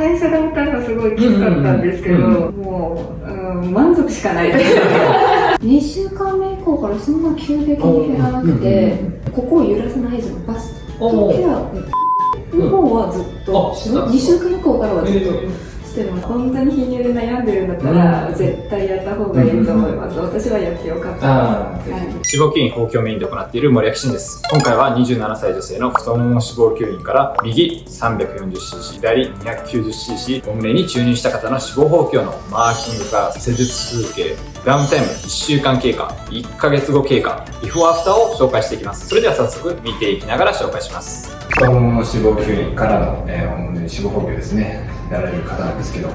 最初だったらすごいきつかったんですけど、もう、満足しかないです。2週間目以降からそんな急激に減らなくて、ここを揺らさないじゃん。バストケアの方はずっと、2週間以降からはずっと。しても本当に貧乳で悩んでるんだったら、絶対やった方がいいと思います。私はやってよかったです。脂肪吸引包協メインで行っている森脇真です。今回は27歳女性の太もも脂肪吸引から右 340cc、左 290cc お胸に注入した方の脂肪包協のマーキングから施術数計、ダウンタイム1週間経過、1ヶ月後経過、ビフォーアフターを紹介していきます。それでは早速見ていきながら紹介します。太ももの脂肪吸引からの、お胸脂肪包協ですね。やられる方なんですけど、なん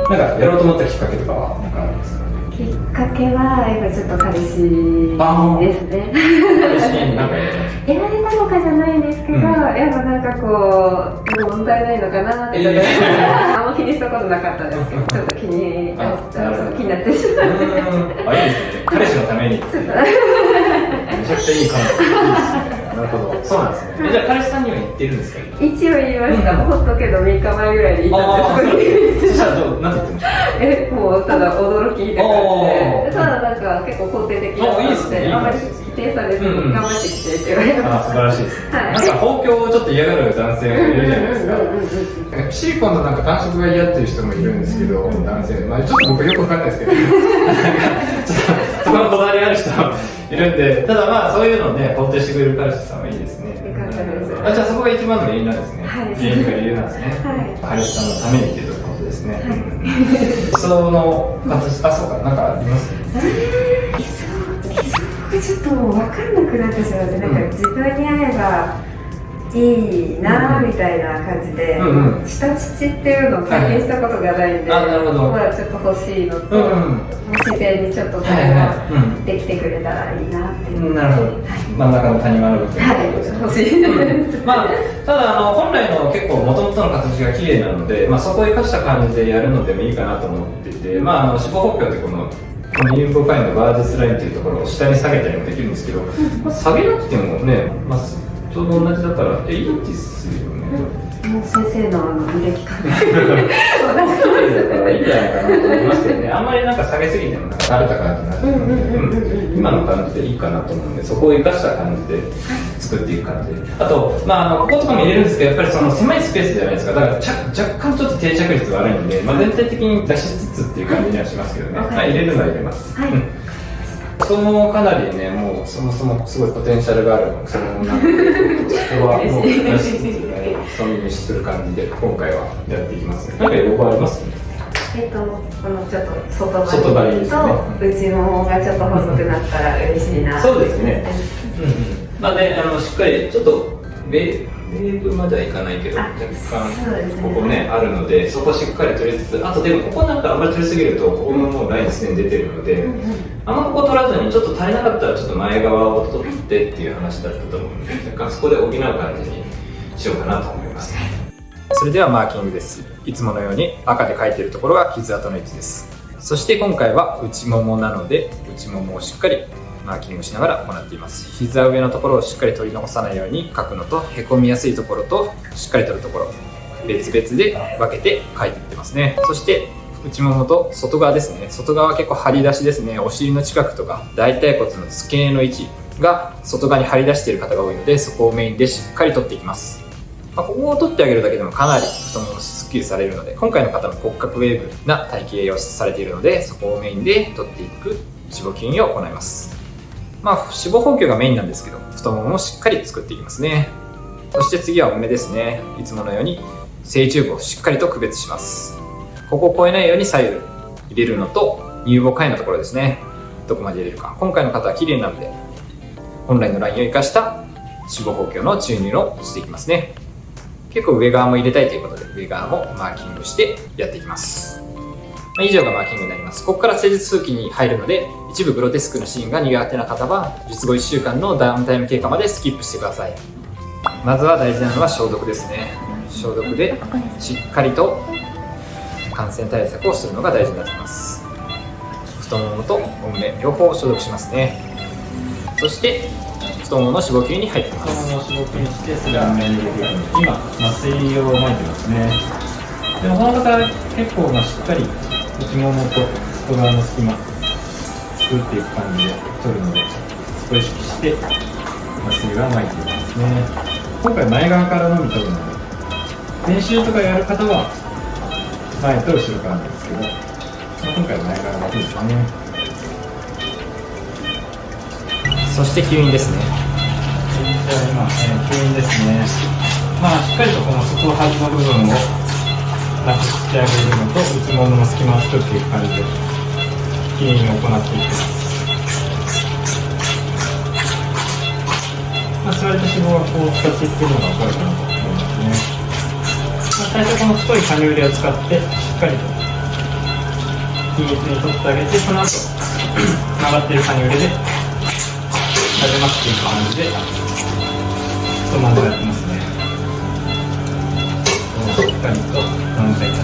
かやろうと思ったきっかけとかは何かあるんですか？きっかけはやっぱちょっと彼氏ですね。彼氏に何かやられたのかじゃないんですけど、やっぱなんかこう問題ないのかなって、あんま気にしたことなかったですけど、ちょっと気になってしまって。いいですね。彼氏のために。めちゃくちゃいい彼女。なるほど。そうなんですね。じゃあ彼氏さんには言ってるんですか？一応言いました。ほっとけど3日前ぐらいに言ったんです。そしたら何て言ってました？もうただ驚きって感じで、ただなんか結構肯定的な感じで、あんまり否定されずに頑張ってきてって言われました。素晴らしいですね。なんか包協をちょっと嫌がる男性もいるじゃないですか。シリコンのなんか感触が嫌っていう人もいるんですけど、男性で、ちょっと僕よくわかんないですけど、ちょっとそこのこだわりある人もいるんで、ただそういうのをね肯定してくれる彼氏さんはいいですね。じゃあそこが一番の原因なんですね。原因なんですね。彼氏さんのためにっていうところですね。理想の形、そうか、なんかあります？理想がちょっと分かんなくなってしまって、なんか自分に合えばいいなみたいな感じで、下乳っていうのを体験したことがないんで、まだちょっと欲しいのと、自然にちょっとこれができてくれたらいいなっていう。なるほど。真ん中の谷間の部分。欲しい。ただ本来の結構元々の形が綺麗なので、そこを生かした感じでやるのでもいいかなと思っていて、脂肪補強ってこのインフォパイのバージスラインっていうところを下に下げたりもできるんですけど、下げなくてもね、ちょうど同じだからいいですよね。もう先生の履歴感がいいんじゃないかなと思いますけどね。あんまりなんか下げすぎても慣れた感じになって、今の感じでいいかなと思うので、そこを生かした感じで作っていく感じで。あとこことかも入れるんですけど、やっぱりその狭いスペースじゃないですか。だから若干ちょっと定着率悪いんで、全体的に出しつつっていう感じにはしますけどね。入れるのは入れます。太ももかなりね、もうそもそもすごいポテンシャルがある太ももなので、そこはもう出しつつね、太みにする感じで今回はやっていきますね。なんか要望あります？このちょっと外張りと内ももがちょっと細くなったら嬉しいな。そうですね。しっかりちょっとベーブまではいかないけど、若干ここねあるので、そこしっかり取りつつ、あとでもここなんかあんまり取りすぎるとここももうライン線出てるので、あんまここ取らずにちょっと足りなかったらちょっと前側を取ってっていう話だったと思うので、若干そこで補う感じにしようかなと思います。それではマーキングです。いつものように赤で書いているところが傷跡の位置です。そして今回は内ももなので、内ももをしっかりマーキングしながら行っています。膝上のところをしっかり取り残さないように書くのと、へこみやすいところとしっかり取るところ、別々で分けて書いていってますね。そして内ももと外側ですね。外側は結構張り出しですね。お尻の近くとか大腿骨の付け根の位置が外側に張り出している方が多いので、そこをメインでしっかり取っていきます。ここを取ってあげるだけでもかなり太ももすっきりされるので、今回の方も骨格ウェーブな体型をされているので、そこをメインで取っていく脂肪吸引を行います。脂肪補強がメインなんですけど、太もももしっかり作っていきますね。そして次はお胸ですね。いつものように正中部をしっかりと区別します。ここを越えないように左右入れるのと、乳房下位のところですね。どこまで入れるか。今回の方は綺麗なので、本来のラインを生かした脂肪補強の注入をしていきますね。結構上側も入れたいということで、上側もマーキングしてやっていきます。以上がマーキングになります。ここから施術数期に入るので、一部グロテスクなシーンが苦手な方は術後1週間のダウンタイム経過までスキップしてください。まずは大事なのは消毒ですね。消毒でしっかりと感染対策をするのが大事になってきます。太ももとお胸両方消毒しますね。そして太ももの脂肪吸に入っています。太ももを脂肪吸して、それは面で今麻酔を巻いてますね。でもこの方は結構しっかり内ももと外側の隙間作っていく感じで取るので、そこを意識して麻酔が巻いていきますね。今回前側からのみ取るので、練習とかやる方は前と後ろからなんですけど、今回は前側だけですね。そして吸引ですね。じゃあ今、吸引ですね。しっかりとこの外端の部分をなくしてあげるのと、内ももの隙間を作っていく感じで吸引を行っていきます。座れた脂肪がこう使っていってるのが分かるかなと思いますね。最初この太いカニ腕を使ってしっかりと均一に取ってあげて、その後曲がっているカニ腕でなじませていく感じで太までやってますね。しっかりと何回か。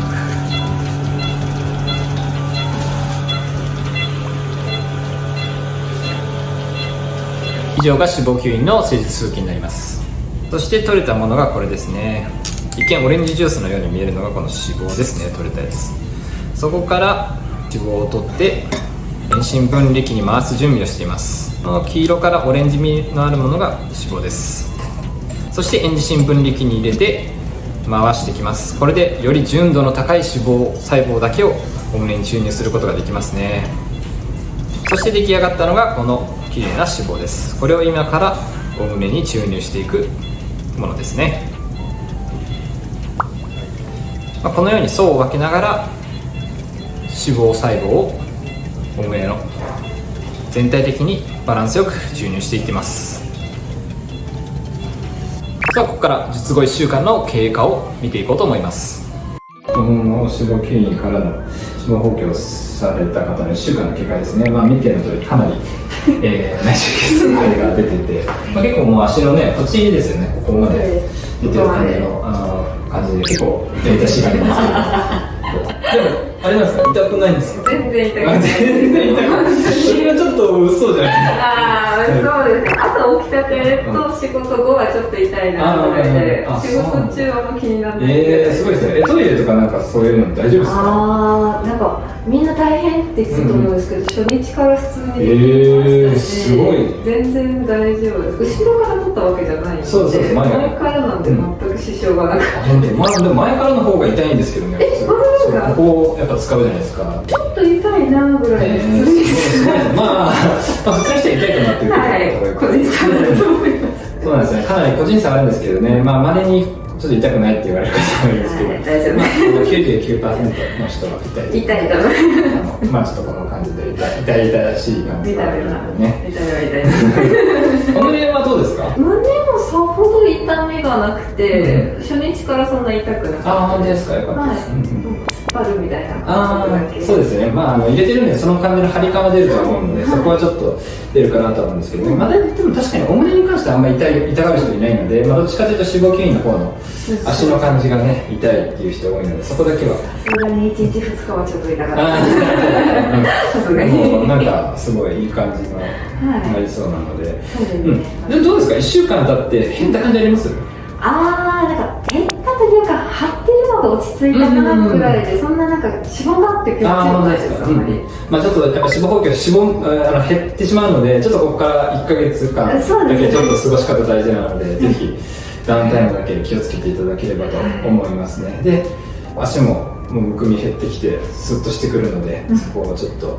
以上が脂肪吸引の施術数期になります。そして取れたものがこれですね。一見オレンジジュースのように見えるのがこの脂肪ですね。取れたやつ、そこから脂肪を取って遠心分離機に回す準備をしています。この黄色からオレンジ味のあるものが脂肪です。そして遠心分離機に入れて回していきます。これでより純度の高い脂肪細胞だけをお胸に注入することができますね。そして出来上がったのがこの綺麗な脂肪です。これを今からお胸に注入していくものですね。このように層を分けながら脂肪細胞をお胸の全体的にバランスよく注入していってます。さあここから術後1週間の経過を見ていこうと思います。この脂肪吸引からの脂肪補給をされた方の1週間の経過ですね。見ての通りかなり内出血が出てて、結構もう足のねこっちですよね、ここまで出てる感じの感じで結構痛々しい感じなんですけど、でもあれなんですか、痛くないんですか？全然痛くない。全然痛くない。それがちょっと嘘じゃないですか。そうですね。朝起きたてと仕事後はちょっと痛いなぐらいで、仕事中はもう気になって。すごいですね。トイレとかなんかそういうの大丈夫ですか？なんかみんな大変って言ってたと思うんですけど、初日から普通にできましたし、すごい。全然大丈夫です。後ろから取ったわけじゃないんで、そう前からなんで全く支障がなくて。でも前からの方が痛いんですけどね。ここやっぱ使うじゃないですか。ちょっと痛いなぐらいで普通に。普通の人は痛いとなってる個人差あると思います。そうなんですね。かなり個人差あるんですけどね。稀にちょっと痛くないって言われる方もいるんですけど、大丈夫。99% の人は痛い。痛いと思います。ちょっとこの感じで痛々しい感じがあるのでね。痛い。お胸はどうですか？胸もさほど痛みがなくて、初日からそんな痛くなくて。本当ですか？よかったです。パルみたいな感じだけ。そうですね。入れてるんでその感じの張り感は出ると思うので、そこはちょっと出るかなと思うんですけどね。でも確かにお胸に関してはあんまり痛がる人いないので、どっちかというと脂肪吸引の方の足の感じがね痛いっていう人多いので、そこだけはさすがに1日2日はちょっと痛かったさすがになんかすごいいい感じのなりそうなので。でどうですか？1週間経って減った感じあります？なんか減ったというか張ってるのが落ち着いたかなくらいで、そんななんか絞まってくる感じないです。あんまり。ちょっとやっぱ脂肪補給減ってしまうので、ちょっとここから1ヶ月間だけちょっと過ごし方大事なので、ぜひダウンタイムだけ気をつけていただければと思いますね。で足ももうむくみ減ってきてスッとしてくるので、そこをちょっと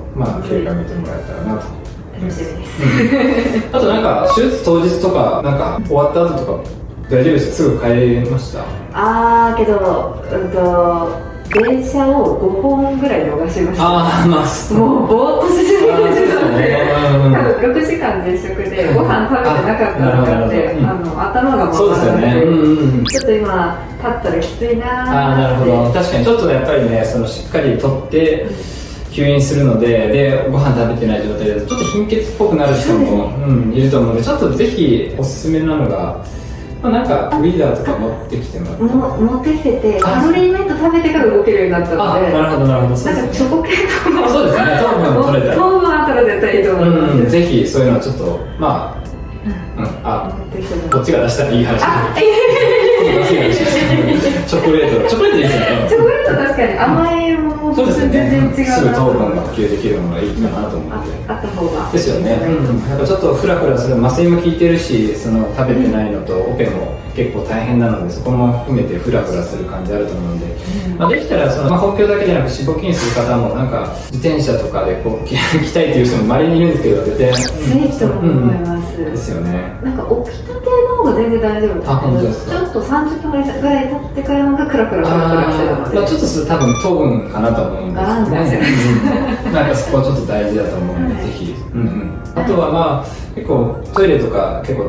経過見てもらえたらなと。楽しみです。あとなんか手術当日とかなんか終わった後とか大丈夫ですか？すぐ帰れました？けど電車を5本ぐらい逃しました。もうぼーっとしてるんですよね。多分6時間絶食でご飯食べてなかったのがあって、頭が回らなくて、ちょっと今立ったらきついな。なるほど。確かにちょっとやっぱりね、しっかりとって吸引するのでご飯食べてない状態でちょっと貧血っぽくなる人もいると思うので、ちょっとぜひおすすめなのがなんかウィーダーとか持ってきてもらって。持ってきてて、カロリーメイト食べてから動けるようになったので。なるほどなるほど。なんかチョコ系とかも。そうですね。糖分も取れたら。糖分あったら絶対いいと思います。ぜひそういうのはちょっとこっちが出したらいい話。チョコレートいいですね。チョコレートかに甘いものとそうですよね。全然違すぐうな糖分が補給できるものがいいかなと思って。あった方がですよね。やっぱちょっとフラフラする麻酔も効いてるし、その食べてないのとオペも結構大変なので、そこも含めてフラフラする感じあると思うんで、できたらその補給だけじゃなく脂肪筋する方もなんか自転車とかでこう来たいっていう人も稀にいるんですけど、絶対いいと思います、ですよね。なんか起きたての方が全然大丈夫あ本当でですすかけど、ちょっと30分ぐらい経ってからのがクラクラクラクラしてるので、ちょっとそれ多分糖分かなと思うんですね。なんかそこはちょっと大事だと思うんで、ぜひ。あとはまあ結構トイレとか結構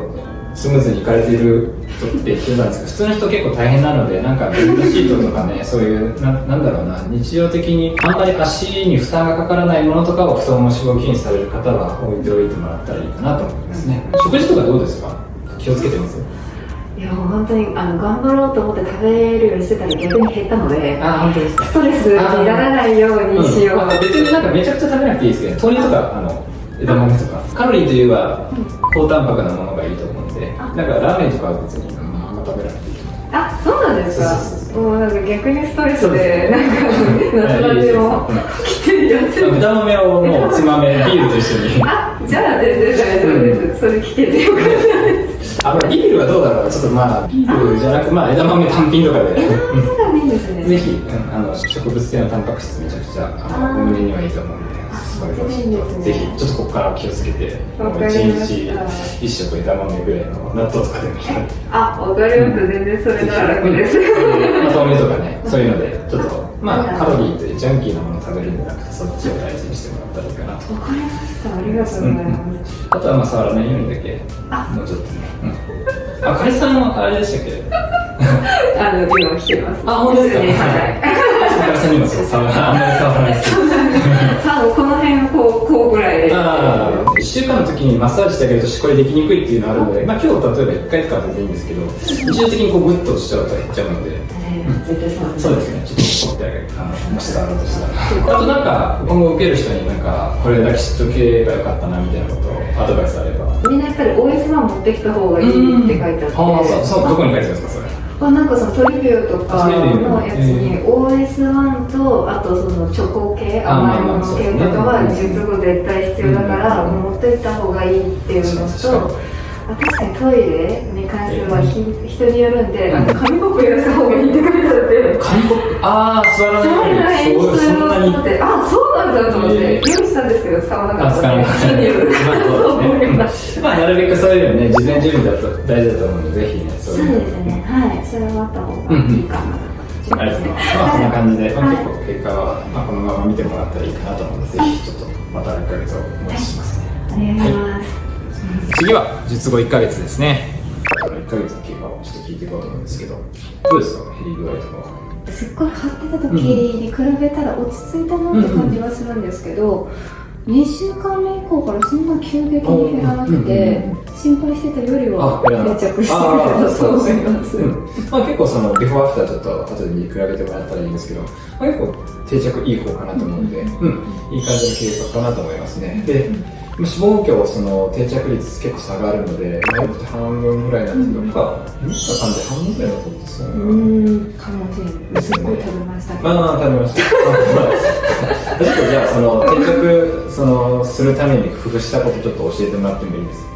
スムーズに行かれている人って聞いたんですけど、普通の人結構大変なので、なんかベッドシートとかね、そういうなんだろうな、日常的にあんまり足に負担がかからないものとかを太もも脂肪筋にされる方は置いておいてもらったらいいかなと思いますね。食事とかどうですか？気をつけてます？いや本当に頑張ろうと思って食べるようにしてたら逆に減ったので、本当ですか？ストレスにならないようにしよう、別になんかめちゃくちゃ食べなくていいですけど、豆乳とか枝豆とかカロリーといえば高タンパクなものがいいと思うんで、なんかラーメンとかは別にあんま食べなくていい。あ、そうなんですか。そうもうなんか逆にストレスでなんか夏バテも来てるやつ。枝豆をもうつまめビールと一緒に。あ、じゃあ全然大丈夫です。それ聞けてよかったです。ビールはどうだろう。ちょっとまあビールじゃなく枝豆単品とかで。そうだね、いいですね。ぜひ植物性のタンパク質めちゃくちゃお胸にはいいと思うんで。ぜひちょっとここから気をつけて、1日1食枝豆ぐらいの納豆とかでもいい。あ、わかります。全然それなら楽です。豆とかね、そういうのでちょっとカロリーというジャンキーなものを食べるんじゃなくて、そっちを大事にしてもらったらいいかなと。わかりました。ありがとうございます。あとは触らないようにだけ、もうちょっとね。カリさんもあれでしたっけ？今来てます。本当ですか？カリさんにもあんまり触らないです。この辺こうぐらいで。1週間の時にマッサージしてあげるとしこりできにくいっていうのがあるので、今日例えば1回とかでいいんですけど、日常的にこうグッとしちゃうと減っちゃうので、絶対そうですね、ちょっと取ってあげる、もし触ろうとしたら。あとなんか今後受ける人になんかこれだけ知っとけばよかったなみたいなことをアドバイスあれば。みんなやっぱり OS1 持ってきた方がいいって書いてあって。そうどこに書いてあるんですかそれ？なんかそのトリビューとかのやつに OS1 とあとそのチョコ系甘いもの系とかは術後絶対必要だから持っていった方がいいっていうのと、確かにトイレに関しては人によるんで、紙コップ入れた方がいいって書いてあって、紙コップ座らないように、そんなにそうなんだと思って用意したんですけど使わなかったので、人によるなるべくそういうのね、事前準備だと大事だと思うので、ぜひね、そうですね、はい、それはあった方がいいかなと。ありがとうございます。そんな感じで、結構結果はこのまま見てもらったらいいかなと思うので、ぜひちょっとまた1ヶ月をお待ちしますね。ありがとうございます。次は術後1ヶ月ですね。1ヶ月の経過をちょっと聞いていこうと思うんですけど、どうですか、減り具合とかは。すっごい張ってた時に比べたら落ち着いたなって感じはするんですけど、2週間目以降からそんな急激に減らなくて、心配してたよりは定着してると思います。結構そのビフォーアフターちょっと後に比べてもらったらいいんですけど、結構定着いい方かなと思うので、いい感じの経過かなと思いますね。で脂肪量その定着率結構差があるので、よくて半分ぐらいなんですけど、見た感じ半分ぐらいだったんですよね。かもしれない。すっごい食べましたけど。食べました。ちょっとじゃあ定着するために工夫したことちょっと教えてもらってもいいですか？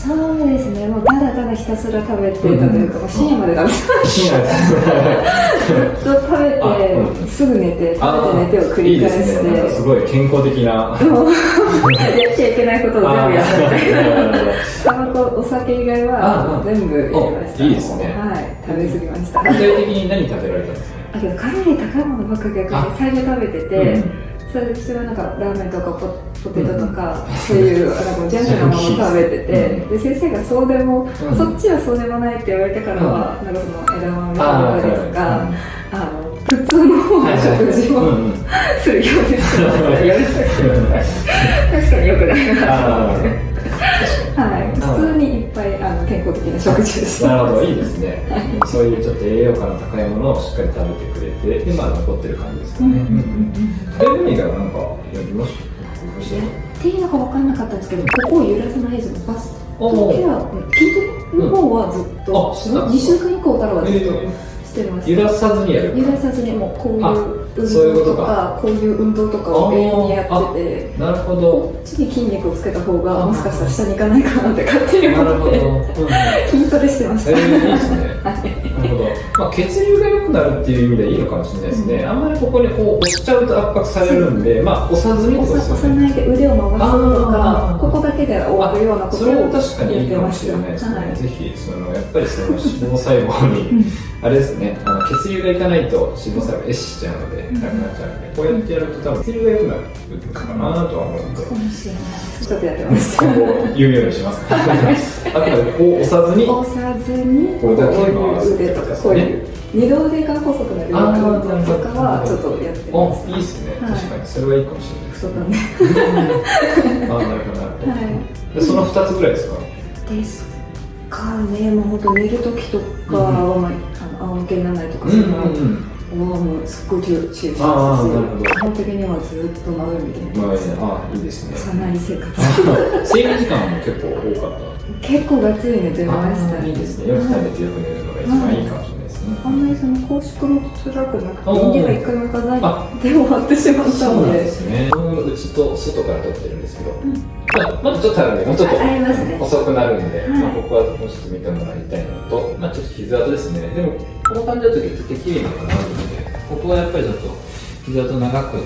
そうですね。もうただただひたすら食べてたというか、深夜まで食べてた。深夜までずっと食べてすぐ寝て食べて寝てを繰り返して、すごい健康的な。やっちゃいけないことを全部やってタバコ、お酒以外は全部やりました。いいですね。はい、食べ過ぎました。具体的に何食べられたんですか？けどカロリー高いものばっか逆に最初食べてて、それはなんかラーメンとかポテトとか、そういうなんかジャンクなものを食べてて、で先生がそうでも、そっちはそうでもないって言われてからは、なんかその枝豆食べたりとか、普通の方の食事をするようにしてました。確かに良くないなと思って。普通にいっぱい健康的な食事をしてます。なるほど、いいですね。そういうちょっと栄養価の高いものをしっかり食べてくれて、で残ってる感じですかね。食べ物以外は何かやりました？っていうのが分からなかったんですけど、ここを揺らさないでバストケア、筋トレの方はずっと2週間以降からはずっとししてます。揺らさずにやる。揺らさずにもうこういう運そういうこ動ととかかこういう運動とかを永遠にやってて、なるほど。こっちに筋肉をつけた方がもしかしたら下に行かないかなって勝手になるほど。思って筋トレしてました。いいですね。なるほど。まあ、血流が良くなるっていう意味ではいいのかもしれないですね。あんまりここにこう押しちゃうと圧迫されるんで、まあ、押さずにってことですよね。押さないで腕を回すとか、ここだけで終わるようなことをそれはやってま確かにいいかもしれないですね。はいぜひやっぱりその脂肪細胞にあれですね、血流がいかないと脂肪細胞が壊死しちゃうので、なくなっちゃうので、こうやってやると多分血流が良くなるのかなとは思うんで。かもしれないです。ちょっとやってます。今後言うようにします。あくまでこう押さずに、押さずにこれだけ回す腕とかこういう二の腕が細くなる運動とかはちょっとやってます。いいですね。はい確かにそれはいいかもしれないです。そうだね。なるほどなるほど。はでその2つぐらいですか。い。ですかね。もう本当寝る時とかは仰向けにならないとかそういうのはもうすっごい注意してますし、なるほど基本的にはずっと真上見て寝てます。いいですね。幼い生活。睡眠時間も結構多かった。結構がっつり寝てましたね。いいですね。よく食べてよく寝るのが一番いいかもしれないですね。あんまりその公式も辛くなくて、家が一回も行かないで終わってしまったそうなんので。ですね。うちと外から撮ってるんですけど、まだちょっとあるんで、もうちょっとありますね遅くなるんで、はいここはもうちょっと見てもらいたいのと、ちょっと傷跡ですね。でも、この感じだと結構綺麗なのかなと思って、ここはやっぱりちょっと傷跡長く、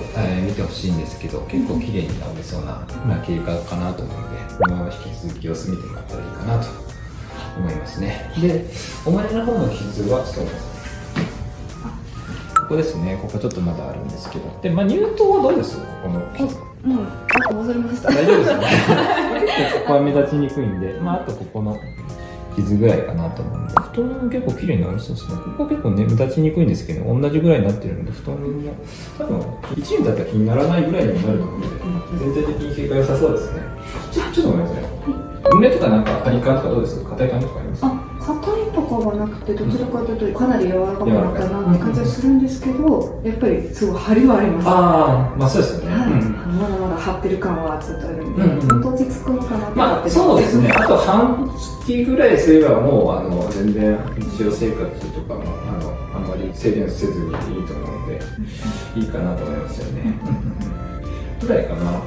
見てほしいんですけど、結構綺麗に治りそうな、経過かなと思うので、このまま引き続き様子見てもらったらいいかなと思いますね。で、お前の方の傷は、ちょっと待ってください。ここですね、ここちょっとまだあるんですけど。で、乳頭はどうですここの傷。忘れました。大丈夫ですよね。結構ここは目立ちにくいんで、あとここの傷ぐらいかなと思うんで、布団も結構綺麗になりそうですね。ここは結構ね、目立ちにくいんですけど、同じぐらいになってるので、布団も多分1年だったら気にならないぐらいにもなると思うので、全体的に経過良さそうですね。ちょっとごめんなさい。胸とかなんか張り感とかどうですか？硬い感じとかありますか？硬いとかはなくて、どちらかというとかなり柔らかくなったなって感じはするんですけど、やっぱりすごい張りはあります。そうですよね。まだまだ張ってる感はちょっとあるんで、落ち着くのかなって。そうですね。あと半月ぐらいすればもう全然日常生活とかもあんまり制限せずにいいと思うので、いいかなと思いますよね。ぐらいかな。あ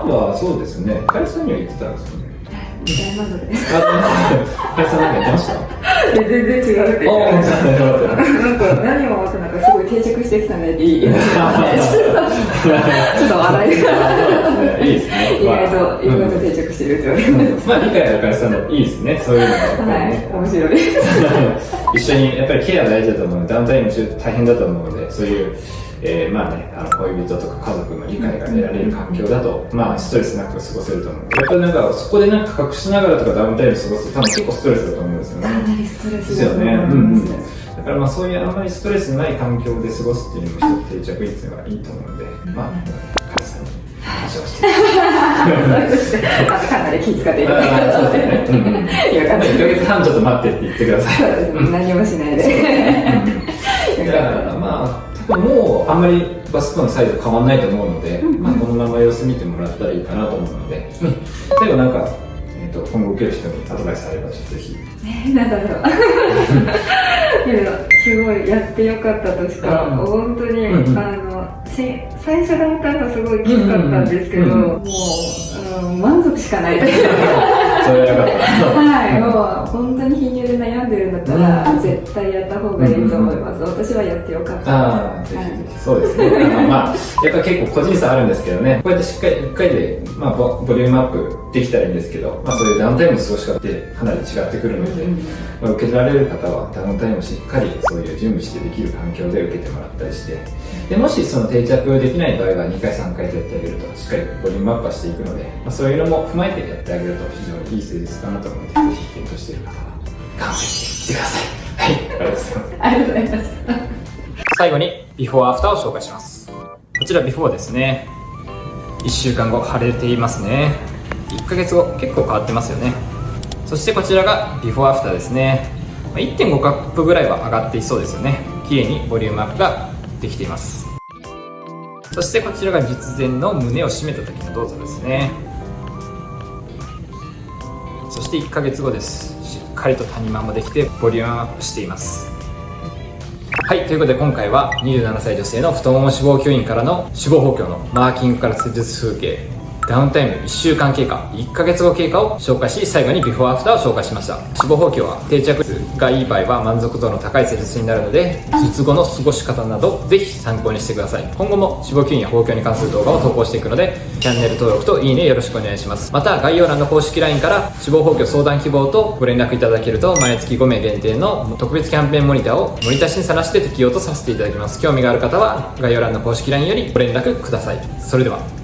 とはそうですね。会社には行ってたんですよね。大満足です。会社なんかやってました？全然違うって言ってました。なんか何も分かんないからすごい定着してきたねって言いましたね。ちょっと笑いが。いいですね。意外と定着してるって言われます。理解ある会社のいいですね。そういうのがやっぱりね。面白いです。一緒にやっぱりケア大事だと思うので、ダウンタイム中大変だと思うので、そういう恋人とか家族の理解が得られる環境だと、ストレスなく過ごせると思うので、やっぱりなんかそこでなんか隠しながらとかダウンタイム過ごすと多分結構ストレスだと思うんですよね。かなりストレスですよね。だからそういうあんまりストレスない環境で過ごすっていうのも一つ定着率がいいと思うので、カズさんに話をしてかなり気遣っていただいて、そうですね。よかった。1ヶ月半ちょっと待ってって言ってください。そうですね。何もしないで。だからもうあんまりバスコのサイズ変わらないと思うので、このまま様子見てもらったらいいかなと思うので、最後なんか、今後受ける人にアドバイスあればぜひ。なんだろう。すごいやってよかったとしか、本当に、最初ダウンタイムはすごいきつかったんですけど、もう、満足しかない。それはよかった。はい、もう本当に貧乳で悩んでるんだったら、絶対やった方がいいと思います。私はやってよかったです。ぜひぜひ。そうですね。やっぱ結構個人差あるんですけどね、こうやってしっかり1回で、ボリュームアップできたらいいんですけど、そういうダウンタイムの過ごし方ってかなり違ってくるので、受け取られる方はダウンタイムをしっかりそういう準備してできる環境で受けてもらったりして、でもしその定着できない場合は2回3回とやってあげるとしっかりボリュームアップはしていくので、そういうのも踏まえてやってあげると非常にいい施術かなと思うので、ぜひ検討している方は観戦してください。はい、ありがとうございます。ありがとうございました。最後にビフォーアフターを紹介します。こちらビフォーですね。1週間後腫れていますね。1ヶ月後結構変わってますよね。そしてこちらがビフォーアフターですね。1.5 カップぐらいは上がっていそうですよね。綺麗にボリュームアップができています。そしてこちらが術前の胸を締めた時の動作ですね。そして1ヶ月後です。しっかりと谷間もできてボリュームアップしています。はい、ということで今回は27歳女性の太もも脂肪吸引からの脂肪補強のマーキングから施術風景、ダウンタイム1週間経過、1ヶ月後経過を紹介し、最後にビフォーアフターを紹介しました。脂肪補強は定着率がいい場合は満足度の高い施術になるので、術後の過ごし方などぜひ参考にしてください。今後も脂肪吸引や補強に関する動画を投稿していくので、チャンネル登録といいねよろしくお願いします。また概要欄の公式 LINE から脂肪補強相談希望とご連絡いただけると、毎月5名限定の特別キャンペーンモニターをモニター審査なしで適用とさせていただきます。興味がある方は概要欄の公式 LINE よりご連絡ください。それでは。